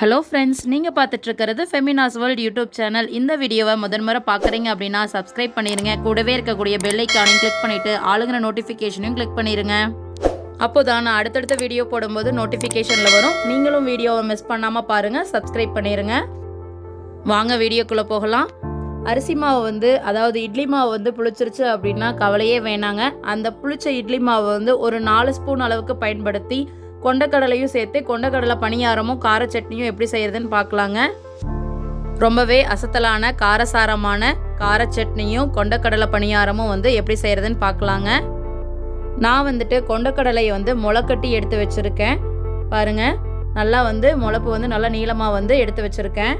Hello friends, நீங்கள் பார்த்துட்ருக்கிறது Feminasworld YouTube channel. இந்த வீடியோவை முதன்முறை பார்க்குறீங்க அப்படின்னா சப்ஸ்கிரைப் பண்ணிடுங்க. கூடவே இருக்கக்கூடிய பெல் ஐக்கானையும் கிளிக் பண்ணிவிட்டு ஆளுங்கிற நோட்டிஃபிகேஷனையும் கிளிக் பண்ணிடுங்க. அப்போ தான் நான் அடுத்தடுத்த வீடியோ போடும்போது நோட்டிஃபிகேஷனில் வரும். நீங்களும் வீடியோவை மிஸ் பண்ணாமல் பாருங்கள், சப்ஸ்கிரைப் பண்ணிடுங்க. வாங்க வீடியோக்குள்ளே போகலாம். அரிசி மாவு அதாவது இட்லி மாவு புளிச்சிருச்சு அப்படின்னா கவலையே வேணாங்க. அந்த புளிச்ச இட்லி மாவு ஒரு 4 ஸ்பூன் அளவுக்கு பயன்படுத்தி கொண்டக்கடலையும் சேர்த்து கொண்டக்கடலை பணியாரமும் கார சட்னியும் எப்படி செய்யறதுன்னு பார்க்கலாங்க. ரொம்பவே அசத்தலான காரசாரமான கார சட்னியும் கொண்டக்கடலை பணியாரமும் எப்படி செய்யறதுன்னு பார்க்கலாங்க. நான் கொண்டக்கடலையை முளைக்கட்டி எடுத்து வச்சுருக்கேன். பாருங்க, நல்லா முளைப்பு நல்லா நீளமாக எடுத்து வச்சுருக்கேன்.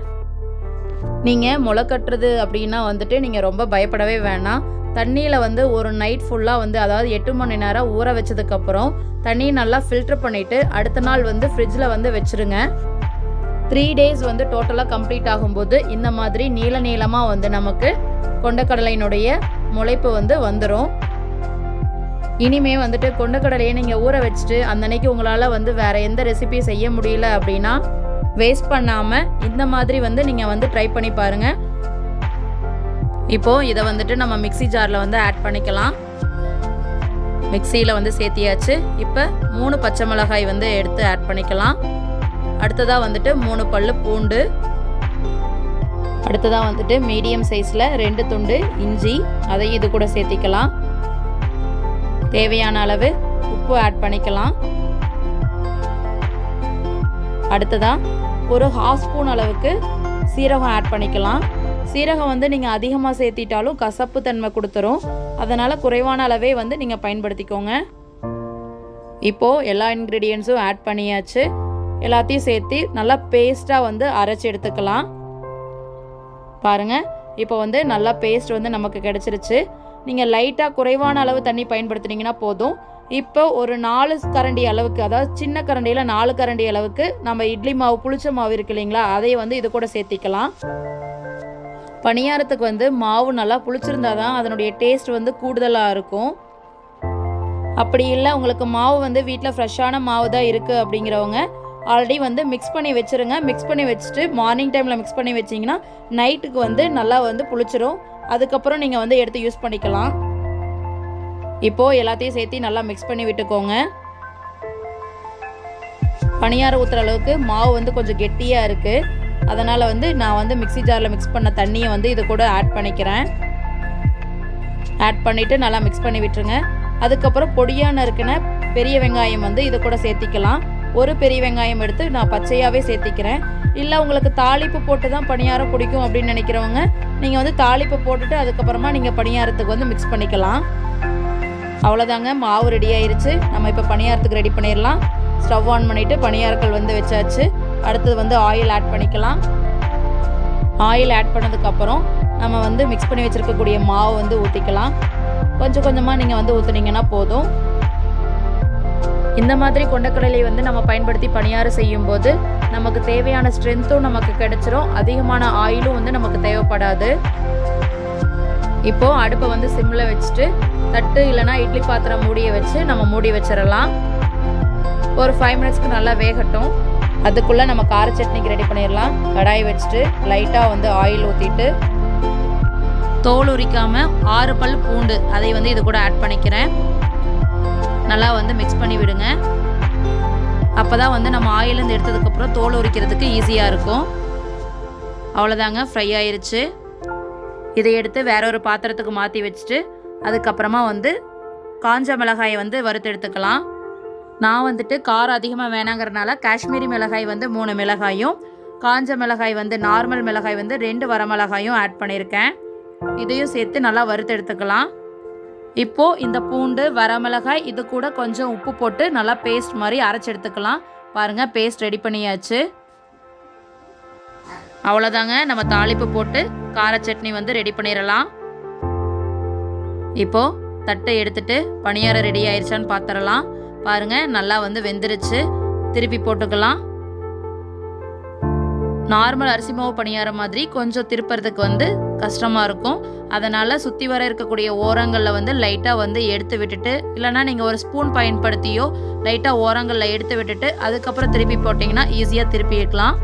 நீங்கள் முளைக்கட்டுறது அப்படின்னா நீங்கள் ரொம்ப பயப்படவே வேணாம். தண்ணியில் ஒரு நைட் ஃபுல்லாக அதாவது 8 மணி நேரம் ஊற வச்சதுக்கப்புறம் தண்ணி நல்லா ஃபில்டர் பண்ணிவிட்டு அடுத்த நாள் ஃப்ரிட்ஜில் வச்சுருங்க. 3 டேஸ் டோட்டலாக கம்ப்ளீட் ஆகும்போது இந்த மாதிரி நீளமாக நமக்கு கொண்டக்கடலையினுடைய முளைப்பு வந்துடும். இனிமே கொண்டக்கடலையை நீங்கள் ஊற வச்சுட்டு அந்த அன்னைக்கு உங்களால் வேறு எந்த ரெசிபி செய்ய முடியல அப்படின்னா வேஸ்ட் பண்ணாமல் இந்த மாதிரி நீங்கள் ட்ரை பண்ணி பாருங்கள். இப்போது இதை நம்ம மிக்ஸி ஜாரில் ஆட் பண்ணிக்கலாம். மிக்ஸியில் சேர்த்தியாச்சு. இப்போ 3 பச்சை மிளகாய் எடுத்து ஆட் பண்ணிக்கலாம். அடுத்ததாக 3 பல்லு பூண்டு, அடுத்ததாக மீடியம் சைஸில் 2 துண்டு இஞ்சி, அதை இது கூட சேர்த்திக்கலாம். தேவையான அளவு உப்பு ஆட் பண்ணிக்கலாம். அடுத்ததாக ஒரு 1/2 ஸ்பூன் அளவுக்கு சீரகம் ஆட் பண்ணிக்கலாம். சீரகம் நீங்கள் அதிகமாக சேர்த்திட்டாலும் கசப்பு தன்மை கொடுத்துரும். அதனால் குறைவான அளவே நீங்கள் பயன்படுத்திக்கோங்க. இப்போது எல்லா இன்க்ரீடியன்ஸும் ஆட் பண்ணியாச்சு. எல்லாத்தையும் சேர்த்து நல்லா பேஸ்ட்டாக அரைச்சி எடுத்துக்கலாம். பாருங்கள், இப்போ நல்லா பேஸ்ட் நமக்கு கிடச்சிருச்சு. நீங்கள் லைட்டாக குறைவான அளவு தண்ணி பயன்படுத்தினீங்கன்னா போதும். இப்போ ஒரு 4 கரண்டி அளவுக்கு, அதாவது சின்ன கரண்டியில் 4 கரண்டி அளவுக்கு நம்ம இட்லி மாவு புளிச்ச மாவு இருக்கு இல்லைங்களா, அதை இது கூட சேர்த்திக்கலாம். பணியாரத்துக்கு மாவு நல்லா புளிச்சிருந்தா தான் அதனுடைய டேஸ்ட் கூடுதலாக இருக்கும். அப்படி இல்லை உங்களுக்கு மாவு வீட்டில் ஃப்ரெஷ்ஷான மாவு தான் இருக்குது அப்படிங்கிறவங்க ஆல்ரெடி மிக்ஸ் பண்ணி வச்சுருங்க. மிக்ஸ் பண்ணி வச்சுட்டு மார்னிங் டைமில் மிக்ஸ் பண்ணி வச்சிங்கன்னா நைட்டுக்கு நல்லா புளிச்சிரும். அதுக்கப்புறம் நீங்கள் எடுத்து யூஸ் பண்ணிக்கலாம். இப்போது எல்லாத்தையும் சேர்த்து நல்லா மிக்ஸ் பண்ணி விட்டுக்கோங்க. பணியாரம் ஊற்றுற அளவுக்கு மாவு கொஞ்சம் கெட்டியாக இருக்குது. அதனால் நான் மிக்ஸி ஜாரில் மிக்ஸ் பண்ண தண்ணியை இது கூட ஆட் பண்ணிக்கிறேன். ஆட் பண்ணிவிட்டு நல்லா மிக்ஸ் பண்ணி விட்டுருங்க. அதுக்கப்புறம் பொடியாக நறுக்கின பெரிய வெங்காயம் இது கூட சேர்த்திக்கலாம். ஒரு பெரிய வெங்காயம் எடுத்து நான் பச்சையாகவே சேர்த்திக்கிறேன். இல்லை உங்களுக்கு தாளிப்பு போட்டு தான் பணியாரம் பிடிக்கும் அப்படின்னு நினைக்கிறவங்க நீங்கள் தாளிப்பு போட்டுட்டு அதுக்கப்புறமா நீங்கள் பணியாரத்துக்கு மிக்ஸ் பண்ணிக்கலாம். அவ்வளோதாங்க, மாவு ரெடி ஆயிருச்சு. நம்ம இப்போ பணியாரத்துக்கு ரெடி பண்ணிடலாம். ஸ்டவ் ஆன் பண்ணிவிட்டு பணியாரங்கள் வச்சாச்சு. அடுத்தது ஆயில் ஆட் பண்ணிக்கலாம். ஆயில் ஆட் பண்ணதுக்கப்புறம் நம்ம மிக்ஸ் பண்ணி வச்சுருக்கக்கூடிய மாவு ஊற்றிக்கலாம். கொஞ்சம் கொஞ்சமாக நீங்கள் ஊற்றுனீங்கன்னா போதும். இந்த மாதிரி கொண்டக்கடலை நம்ம பயன்படுத்தி பணியாரம் செய்யும்போது நமக்கு தேவையான ஸ்ட்ரென்த்தும் நமக்கு கிடைச்சிரும். அதிகமான ஆயிலும் நமக்கு தேவைப்படாது. இப்போது அடுப்பை சிம்மில் வச்சுட்டு தட்டு இல்லைனா இட்லி பாத்திரம் மூடியை வச்சு நம்ம மூடி வச்சிடலாம். ஒரு 5 மினிட்ஸ்க்கு நல்லா வேகட்டும். அதுக்குள்ளே நம்ம கார சட்னிக்கு ரெடி பண்ணிடலாம். கடாய் வச்சுட்டு லைட்டாக ஆயில் ஊற்றிட்டு தோல் உரிக்காமல் 6 பல் பூண்டு அதை இது கூட ஆட் பண்ணிக்கிறேன். நல்லா மிக்ஸ் பண்ணி விடுங்க. அப்போ தான் நம்ம ஆயிலேருந்து எடுத்ததுக்கப்புறம் தோல் உரிக்கிறதுக்கு ஈஸியாக இருக்கும். அவ்வளோதாங்க, ஃப்ரை ஆயிருச்சு. இதை எடுத்து வேற ஒரு பாத்திரத்துக்கு மாற்றி வச்சுட்டு அதுக்கப்புறமா காஞ்ச மிளகாயை வறுத்து எடுத்துக்கலாம். நான் காரம் அதிகமாக வேணாங்கிறனால காஷ்மீரி மிளகாய் 3 மிளகாயும், காஞ்ச மிளகாய் நார்மல் மிளகாய் 2 வரமிளகாயும் ஆட் பண்ணியிருக்கேன். இதையும் சேர்த்து நல்லா வறுத்து எடுத்துக்கலாம். இப்போது இந்த பூண்டு வரமிளகாய் இது கூட கொஞ்சம் உப்பு போட்டு நல்லா பேஸ்ட் மாதிரி அரைச்சி எடுத்துக்கலாம். பாருங்கள், பேஸ்ட் ரெடி பண்ணியாச்சு. அவ்வளோதாங்க, நம்ம தாளிப்பு போட்டு கார சட்னி ரெடி பண்ணிடலாம். இப்போது தட்டை எடுத்துட்டு பணியாரம் ரெடி ஆயிடுச்சான்னு பார்த்துடலாம். பாருங்கள், நல்லா வெந்துருச்சு. திருப்பி போட்டுக்கலாம். நார்மல் அரிசி மாவு பணியாரம் மாதிரி கொஞ்சம் திருப்பறதுக்கு கஷ்டமாக இருக்கும். அதனால் சுற்றி வர இருக்கக்கூடிய ஓரங்களில் லைட்டாக எடுத்து விட்டுட்டு, இல்லைனா நீங்கள் ஒரு ஸ்பூன் பயன்படுத்தியோ லைட்டாக ஓரங்களில் எடுத்து விட்டுட்டு அதுக்கப்புறம் திருப்பி போட்டிங்கன்னா ஈஸியாக திருப்பி வைக்கலாம்.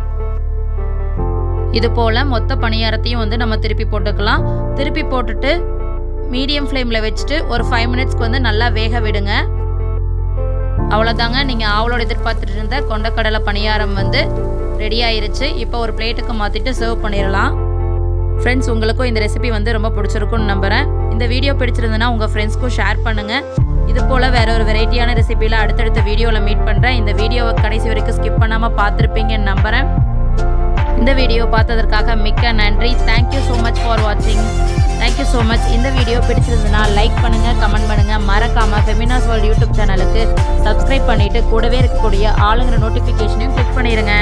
இது போல் மொத்த பணியாரத்தையும் வந்து நம்ம திருப்பி போட்டுக்கலாம். திருப்பி போட்டுட்டு மீடியம் ஃப்ளேமில் வச்சுட்டு ஒரு 5 மினிட்ஸ்க்கு வந்து நல்லா வேக விடுங்க. அவ்வளோதாங்க, நீங்கள் ஆவலோட எதிர்பார்த்துட்டு இருந்த கொண்டக்கடலை பணியாரம் வந்து ரெடி ஆயிருச்சு. இப்போ ஒரு பிளேட்டுக்கு மாற்றிட்டு சர்வ் பண்ணிடலாம். ஃப்ரெண்ட்ஸ், உங்களுக்கும் இந்த ரெசிபி வந்து ரொம்ப பிடிச்சிருக்குன்னு நம்புகிறேன். இந்த வீடியோ பிடிச்சிருந்ததுன்னா உங்கள் ஃப்ரெண்ட்ஸ்க்கும் ஷேர் பண்ணுங்கள். இது போல் வேற ஒரு வெரைட்டியான ரெசிபியில் அடுத்தடுத்த வீடியோவில் மீட் பண்ணுறேன். இந்த வீடியோவை கடைசி வரைக்கும் ஸ்கிப் பண்ணாமல் பார்த்துருப்பீங்கன்னு நம்புகிறேன். இந்த வீடியோ பார்த்ததற்காக மிக்க நன்றி. தேங்க்யூ ஸோ மச் ஃபார் வாட்சிங். Thank you so much. இந்த வீடியோ பிடிச்சிருந்ததுன்னா லைக் பண்ணுங்கள், கமெண்ட் பண்ணுங்கள். மறக்காமல் ஃபெமினாஸ் வேர்ல்ட் யூடியூப் சேனலுக்கு சப்ஸ்கிரைப் பண்ணிவிட்டு கூடவே இருக்கக்கூடிய ஆளுங்கிற நோட்டிஃபிகேஷனையும் கிளிக் பண்ணிடுங்க.